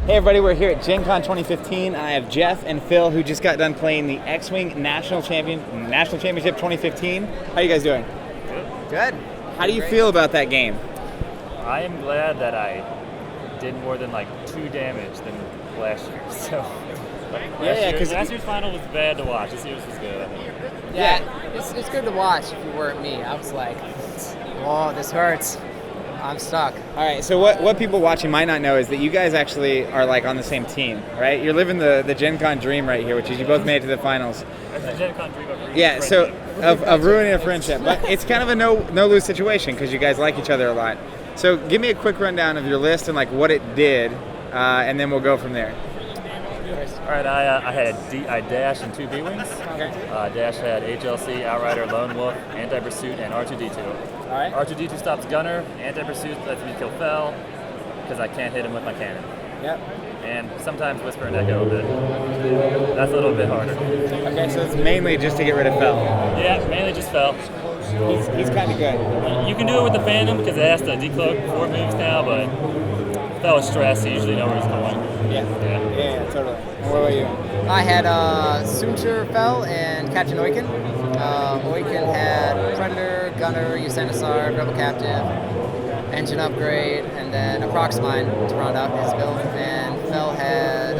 Hey everybody, we're here at Gen Con 2015. I have Jeff and Phil who just got done playing the X-Wing National Championship 2015. How you guys doing? Good. How do you feel about that game? I am glad that I did more than like 2 damage than last year. So last year's final was bad to watch. This year's was good. Yeah, it's good to watch if you weren't me. I was like, oh, this hurts. I'm stuck. All right, so what people watching might not know is that you guys actually are like on the same team, right? You're living the Gen Con dream right here, which is you both made it to the finals. That's the Gen Con dream of ruining Yeah, so friendship. of ruining a friendship, but it's kind of a no-lose situation because you guys like each other a lot. So give me a quick rundown of your list and like what it did, and then we'll go from there. All right, I dashed in 2 B-Wings. Okay. Dash had HLC, Outrider, Lone Wolf, Anti-Pursuit, and R2-D2. All right. R2-D2 stops Gunner, Anti-Pursuit lets me kill Fel, because I can't hit him with my cannon. Yep. And sometimes Whisper and Echo, but that's a little bit harder. Okay, so it's mainly just to get rid of Fel. Yeah, mainly just Fel. He's kind of good. You can do it with the Phantom, because it has to decloak 4 moves now, but Fel is stressed, you usually know where he's going. Yeah, totally. And what about you? I had Suncher Fel and Captain Oiken. Oiken had Predator, Gunner, Usenisar, Rebel Captive, Engine Upgrade, and then a Proxmine to round out his build. And Fel had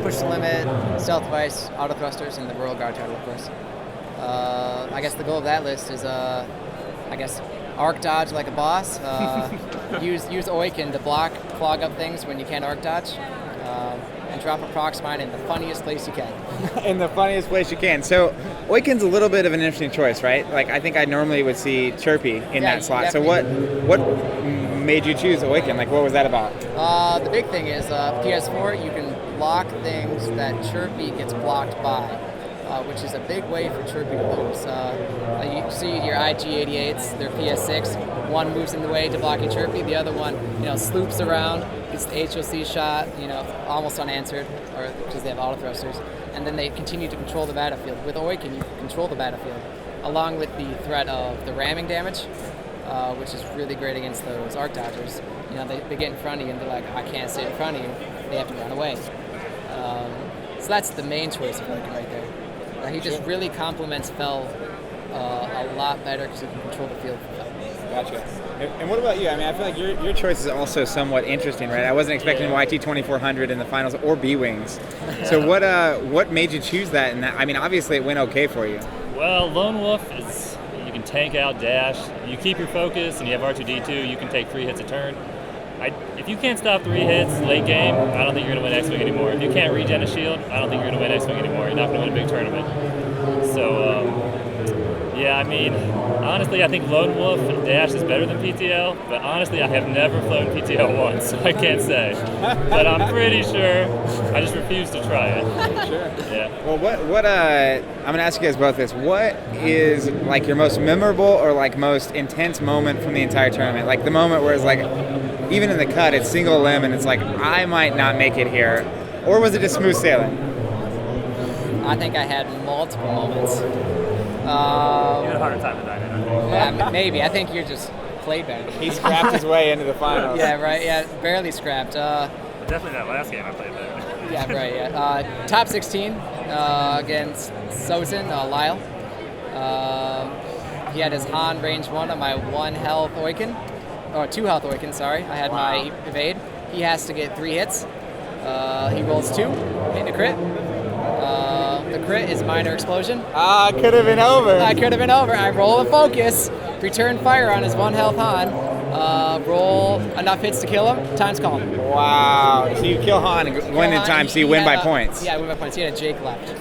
Push the Limit, Stealth Vice, Auto Thrusters, and the Royal Guard Turtle, of course. I guess the goal of that list is, arc dodge like a boss. Use Oiken to clog up things when you can't arc dodge. And drop a Proxmine in the funniest place you can. In the funniest place you can. So Oiken's a little bit of an interesting choice, right? Like I think I normally would see Chirpy in that slot. So what made you choose Oiken? Like what was that about? The big thing is PS4, you can block things that Chirpy gets blocked by, which is a big way for Chirpy to lose. You see your IG-88s, they're PS6. One moves in the way to blocking Chirpy, the other one, sloops around, gets the HOC shot, almost unanswered, or because they have auto thrusters, and then they continue to control the battlefield. With Oiken, you control the battlefield, along with the threat of the ramming damage, which is really great against those arc dodgers. They get in front of you and they're like, I can't stay in front of you. They have to run away. So that's the main choice of Oiken right there. He just really complements Fel a lot better because he can control the field. Gotcha. And what about you? I mean, I feel like your choice is also somewhat interesting, right? I wasn't expecting YT 2400 in the finals or B-Wings. So what made you choose that? And I mean, obviously it went okay for you. Well, Lone Wolf is, you can tank out dash. You keep your focus and you have R2-D2, you can take 3 hits a turn. If you can't stop 3 hits late game, I don't think you're going to win X-Wing anymore. If you can't regen a shield, I don't think you're going to win X-Wing anymore. You're not going to win a big tournament. So, honestly, I think Lone Wolf and Dash is better than PTL, but honestly, I have never flown PTL once, so I can't say. But I'm pretty sure. I just refuse to try it. Sure. Yeah. Well, I'm going to ask you guys both this. What is, like, your most memorable or, like, most intense moment from the entire tournament? Like, the moment where it's, like, even in the cut, it's single limb, and it's like, I might not make it here. Or was it just smooth sailing? I think I had multiple moments. You had a harder time than I did. Yeah, maybe. I think you're just played better. He scrapped his way into the finals. Yeah, right. Yeah, barely scrapped. Definitely that last game I played better. Yeah, right. Yeah. Top 16 against Sozin, Lyle. He had his Han range 1 on my 1 health Oiken. Or 2 health Oiken, sorry. I had my evade. He has to get 3 hits. He rolls 2, hitting a crit. The crit is minor explosion. Could have been over. I could have been over. I roll a focus, return fire on his 1 health Han, roll enough hits to kill him, time's calm. Wow. So you kill Han and win in time, so you win by points. Yeah, I win by points. He had a Jake left.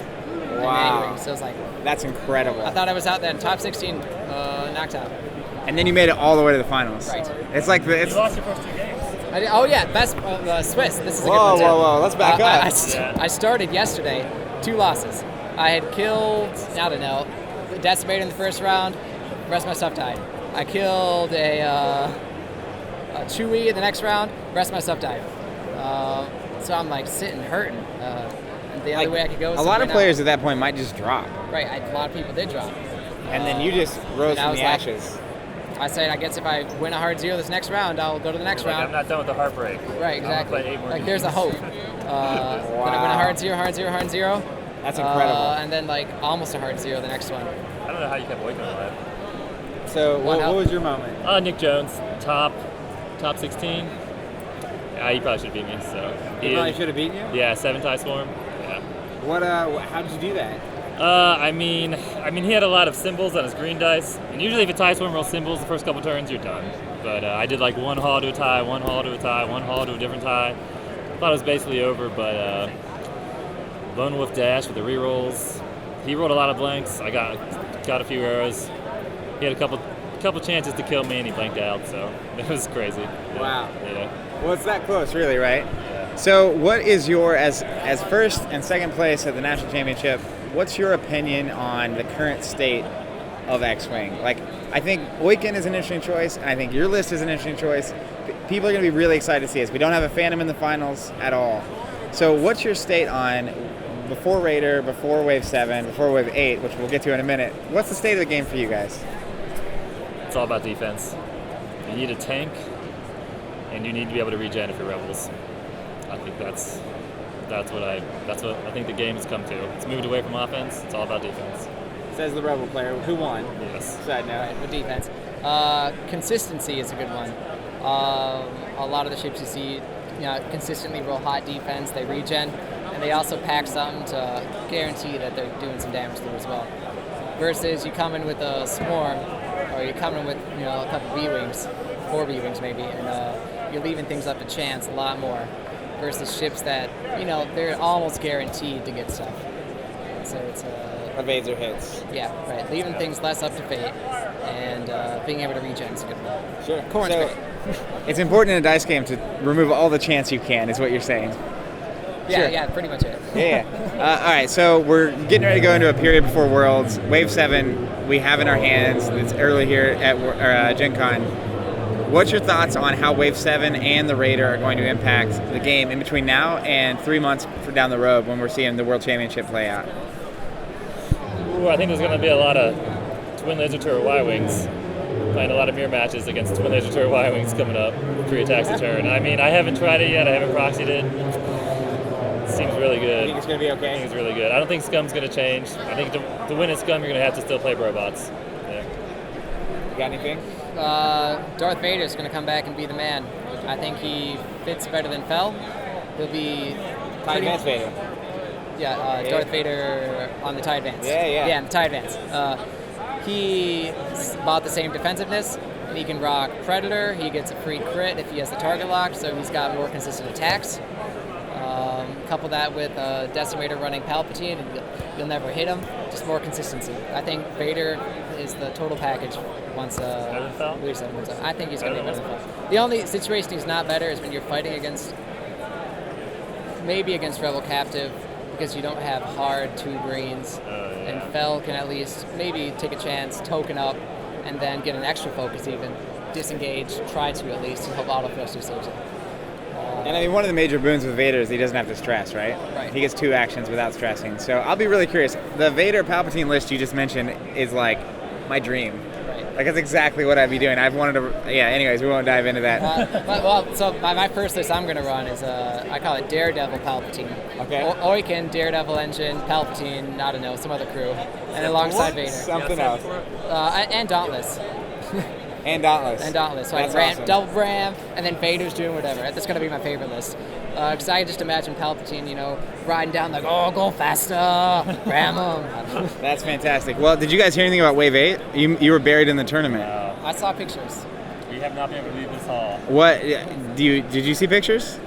Wow. So it was like... That's incredible. I thought I was out then. Top 16, knocked out. And then you made it all the way to the finals. Right. It's like You lost your first 2 games. Best Swiss. This is a good Whoa, one too. whoa. Let's back up. I started yesterday, 2 losses. I had killed, the Decimator in the first round. The rest of my stuff died. I killed a Chewie in the next round. The rest of my stuff died. So I'm like sitting hurting. And the other way I could go is a lot of players at that point might just drop. Right, a lot of people did drop. And then you just rose from the ashes. I said, I guess if I win a hard 0 this next round, I'll go to the next round. I'm not done with the heartbreak. Right, exactly. Play 8 more like games. there's a hope. Then I win a hard 0, hard 0, hard 0. That's incredible. And then like almost a hard 0 the next one. I don't know how you kept Wakeman alive. So what was your moment? Nick Jones, top 16. He probably should have beat me. So He probably should have beaten you? Yeah, 7 ties for him. Yeah. How did you do that? I mean, he had a lot of symbols on his green dice, and usually if a tie swim rolls symbols the first couple turns, you're done. But I did like 1 haul to a tie, 1 haul to a tie, 1 haul to a different tie. Thought it was basically over, but Lone Wolf Dash with the rerolls. He rolled a lot of blanks. I got a few arrows. He had a couple chances to kill me, and he blanked out. So it was crazy. Yeah. Wow. Yeah. Well, it's that close, really, right? Yeah. So, what is your as first and second place at the national championship? What's your opinion on the current state of X-Wing? Like, I think Oiken is an interesting choice, and I think your list is an interesting choice. People are going to be really excited to see us. We don't have a Phantom in the finals at all. So, what's your state on before Raider, before Wave 7, before Wave 8, which we'll get to in a minute? What's the state of the game for you guys? It's all about defense. You need a tank, and you need to be able to regen if you're Rebels. I think that's what I think the game has come to. It's moved away from offense. It's all about defense. Says the Rebel player who won. Yes. Side note. Right, with defense. Consistency is a good one. A lot of the ships you see, consistently roll hot defense. They regen, and they also pack something to guarantee that they're doing some damage through as well. Versus you come in with a swarm, or you come in with a couple B-wings, 4 B-wings maybe, and you're leaving things up to chance a lot more. Versus ships that they're almost guaranteed to get stuff. So it's evades or hits. Yeah, right. Leaving things less up to fate, and being able to regen is a good one. Sure. Corn's so, great. It's important in a dice game to remove all the chance you can, is what you're saying. Yeah, Sure. yeah, pretty much it. Yeah. All right, so we're getting ready to go into a period before Worlds. Wave 7 we have in our hands. It's early here at Gen Con. What's your thoughts on how Wave 7 and the Raider are going to impact the game in between now and 3 months down the road when we're seeing the World Championship play out? Ooh, I think there's going to be a lot of Twin Laser Turret Y-Wings. Playing a lot of mirror matches against Twin Laser Turret Y-Wings coming up. 3 attacks a turn. I mean, I haven't tried it yet. I haven't proxied it. Seems really good. You think it's going to be okay? I think it's really good. I don't think Scum's going to change. I think to win at Scum, you're going to have to still play robots. Yeah. You got anything? Darth Vader's going to come back and be the man. I think he fits better than Fel. He'll be TIE Advance Vader. Yeah, Darth Vader on the TIE Advance. Yeah. Yeah, on the TIE Advance. He's about the same defensiveness, and he can rock Predator. He gets a free crit if he has the target locked, so he's got more consistent attacks. Couple that with Decimator running Palpatine, and you'll never hit him. Just more consistency. I think Vader is the total package once Wave 7 moves up. I think he's going to be better than Fel. The only situation he's not better is when you're fighting against Rebel Captive, because you don't have hard 2 greens, and Fel can at least maybe take a chance, token up, and then get an extra focus even, disengage, try to at least, and help auto-thruster saves it. And I mean, one of the major boons with Vader is he doesn't have to stress, right? Right. He gets 2 actions without stressing. So I'll be really curious. The Vader Palpatine list you just mentioned is like my dream. Right. Like that's exactly what I'd be doing. I've wanted to. Yeah. Anyways, we won't dive into that. My first list I'm going to run is I call it Daredevil Palpatine. Okay. Oiken, Daredevil Engine, Palpatine, I don't know, some other crew, and alongside Vader. Something else. And Dauntless. And Dauntless. So That's I ram, awesome. double ram, and then Vader's doing whatever. That's going to be my favorite list. Because I just imagine Palpatine, riding down like, oh, go faster, ram him. That's fantastic. Well, did you guys hear anything about Wave 8? You were buried in the tournament. I saw pictures. We have not been able to leave this hall. What? Did you see pictures?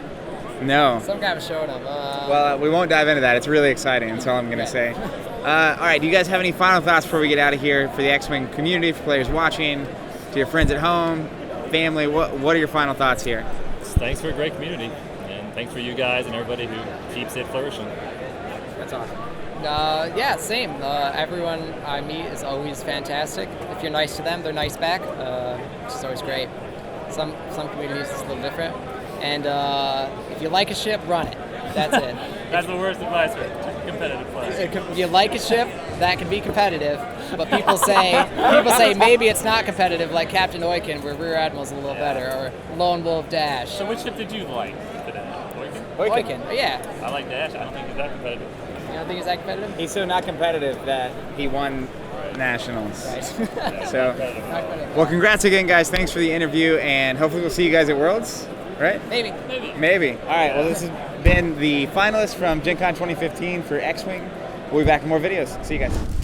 No. Some guy was showing up. Well, we won't dive into that. It's really exciting. That's all I'm going to say. All right. Do you guys have any final thoughts before we get out of here for the X-Wing community, for players watching, to your friends at home, family? What are your final thoughts here? Thanks for a great community, and thanks for you guys and everybody who keeps it flourishing. That's awesome. Yeah, same. Everyone I meet is always fantastic. If you're nice to them, they're nice back, which is always great. Some communities it's a little different. And if you like a ship, run it. That's it. That's the worst advice for competitive play. If you like a ship that can be competitive, but people say maybe it's not competitive, like Captain Oiken, where Rear Admiral's a little better, or Lone Wolf Dash. So which ship did you like today? Oiken, yeah. I like Dash. I don't think he's that competitive. You don't think he's that competitive? He's so not competitive that he won nationals. Right. So, Not competitive. well, congrats again, guys. Thanks for the interview, and hopefully we'll see you guys at Worlds, right? Maybe. Maybe. All right. Well, this has been the finalists from Gen Con 2015 for X-Wing. We'll be back with more videos. See you guys.